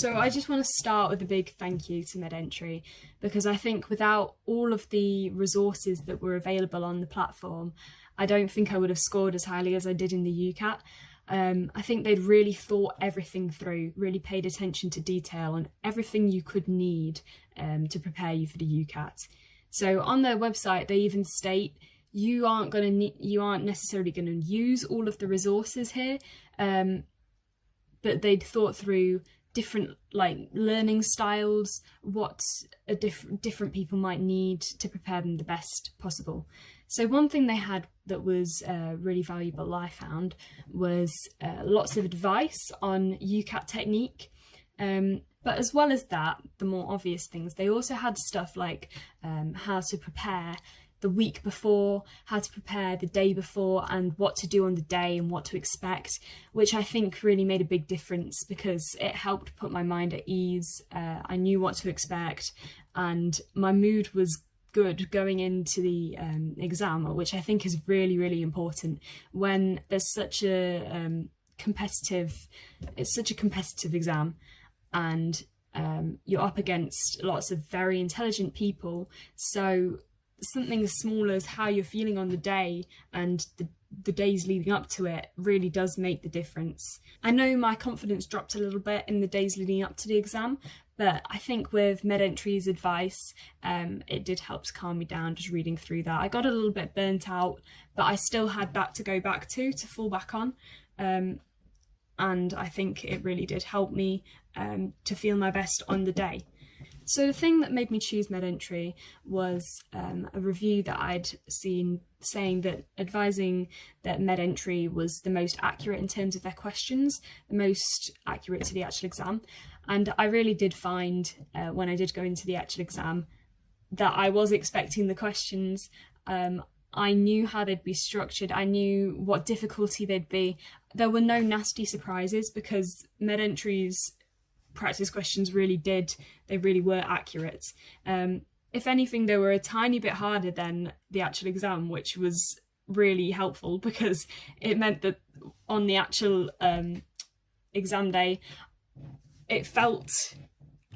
So I just want to start with a big thank you to MedEntry, because I think without all of the resources that were available on the platform, I don't think I would have scored as highly as I did in the UCAT. I think they'd really thought everything through, really paid attention to detail on everything you could need to prepare you for the UCAT. So on their website, they even state you aren't necessarily going to use all of the resources here, but they'd thought through different learning styles, what different people might need to prepare them the best possible. So one thing they had that was really valuable, I found, was lots of advice on UCAT technique. But as well as that, the more obvious things, they also had stuff like how to prepare the week before, how to prepare the day before, and what to do on the day and what to expect, which I think really made a big difference because it helped put my mind at ease. I knew what to expect and my mood was good going into the exam, which I think is really, really important when there's such a competitive exam and you're up against lots of very intelligent people. So something as small as how you're feeling on the day and the days leading up to it really does make the difference. I know my confidence dropped a little bit in the days leading up to the exam, but I think with MedEntry's advice, it did help to calm me down just reading through that. I got a little bit burnt out, but I still had that to go back to fall back on. And I think it really did help me to feel my best on the day. So the thing that made me choose MedEntry was a review that I'd seen saying that advising that MedEntry was the most accurate in terms of their questions, the most accurate to the actual exam. And I really did find when I did go into the actual exam that I was expecting the questions. I knew how they'd be structured. I knew what difficulty they'd be. There were no nasty surprises because MedEntry's practice questions really were accurate. If anything, they were a tiny bit harder than the actual exam, which was really helpful because it meant that on the actual exam day, it felt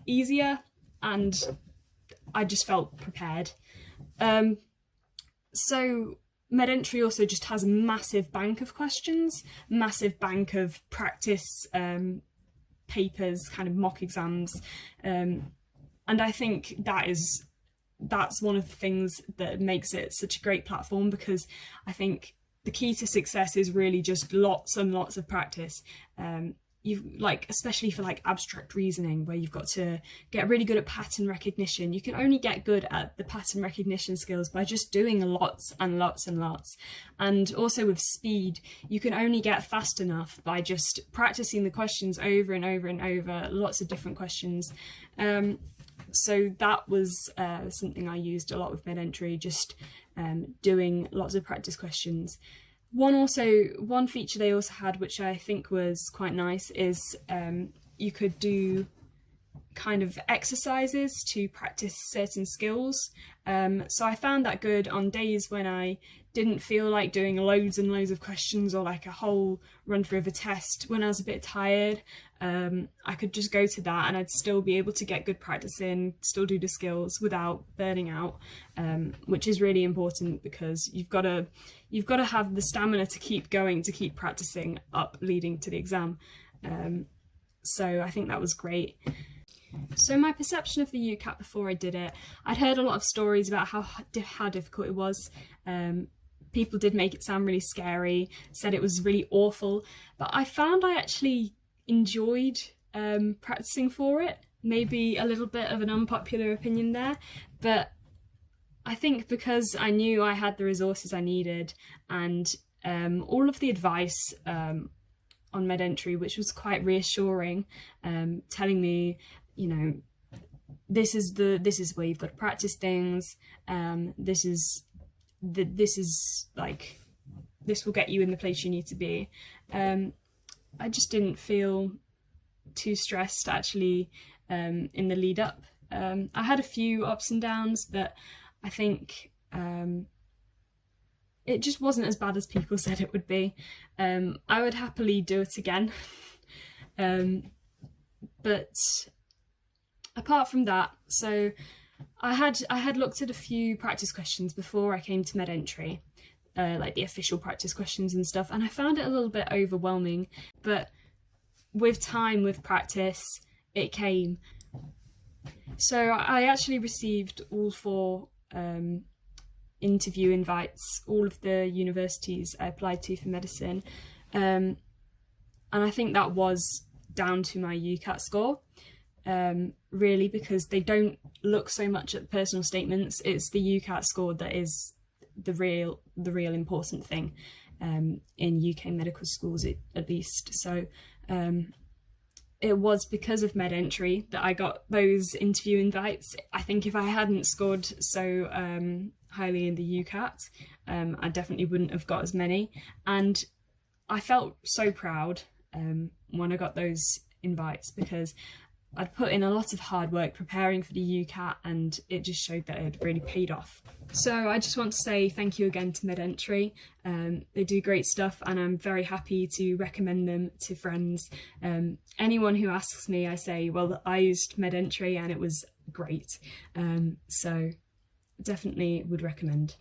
easier and I just felt prepared. So MedEntry also just has a massive bank of questions, massive bank of practice papers, kind of mock exams, and I think that's one of the things that makes it such a great platform, because I think the key to success is really just lots and lots of practice. Especially for abstract reasoning, where you've got to get really good at pattern recognition. You can only get good at the pattern recognition skills by just doing lots and lots and lots. And also with speed, you can only get fast enough by just practicing the questions over and over and over, lots of different questions. So that was something I used a lot with MedEntry, just doing lots of practice questions. One feature they also had, which I think was quite nice, is you could do kind of exercises to practice certain skills. So I found that good on days when I didn't feel like doing loads and loads of questions or a whole run through of a test. When I was a bit tired, I could just go to that and I'd still be able to get good practice in, still do the skills without burning out, which is really important because you've got to have the stamina to keep going, to keep practicing up leading to the exam. So I think that was great. So my perception of the UCAT before I did it, I'd heard a lot of stories about how difficult it was. People did make it sound really scary, said it was really awful, but I found I actually enjoyed practicing for it. Maybe a little bit of an unpopular opinion there, but I think because I knew I had the resources I needed and all of the advice on MedEntry, which was quite reassuring, telling me, this is where you've got to practice things. This will get you in the place you need to be. I just didn't feel too stressed actually in the lead up. I had a few ups and downs, but I think it just wasn't as bad as people said it would be. I would happily do it again. But apart from that, so I had looked at a few practice questions before I came to MedEntry, like the official practice questions and stuff, and I found it a little bit overwhelming, but with time, with practice, it came. So I actually received all 4 interview invites, all of the universities I applied to for medicine, and I think that was down to my UCAT score, really, because they don't look so much at the personal statements. It's the UCAT score that is the real important thing, in UK medical schools at least. So it was because of MedEntry that I got those interview invites. I think if I hadn't scored so highly in the UCAT, I definitely wouldn't have got as many. And I felt so proud when I got those invites, because I'd put in a lot of hard work preparing for the UCAT, and it just showed that it had really paid off. So I just want to say thank you again to MedEntry. They do great stuff, and I'm very happy to recommend them to friends. Anyone who asks me, I say, well, I used MedEntry and it was great. So definitely would recommend.